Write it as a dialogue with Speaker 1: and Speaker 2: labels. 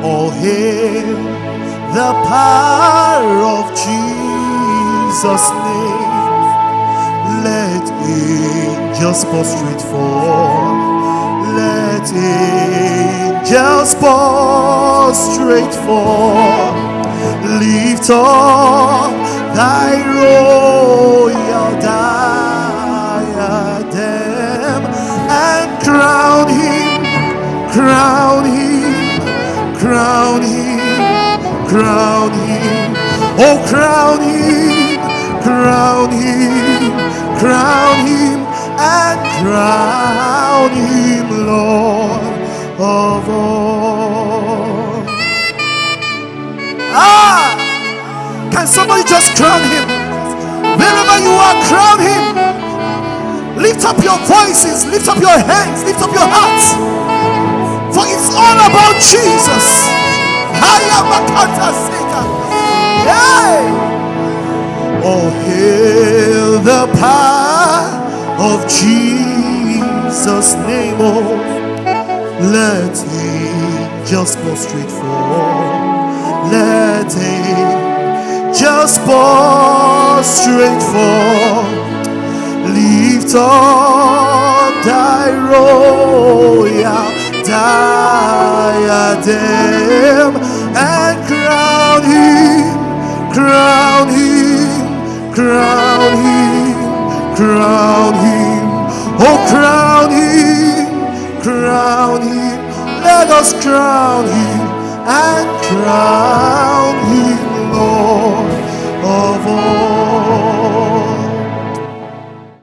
Speaker 1: Oh, hail the power of Jesus' name. Let angels prostrate for. Let angels prostrate for. Lift up thy royal diadem and crown him, crown him, crown him, crown him. Oh, crown him, crown him, crown him, and crown him Lord of all. Can somebody just crown him? Wherever you are, crown him. Lift up your voices, lift up your hands, lift up your hearts, for it's all about Jesus. Oh, hail the power of Jesus' name. Oh, let angels prostrate for. Let angels prostrate for. Lift up thy royal diadem and crown him, crown him, crown him, crown him. Oh, crown him, crown him. Let us crown him and crown him Lord of all.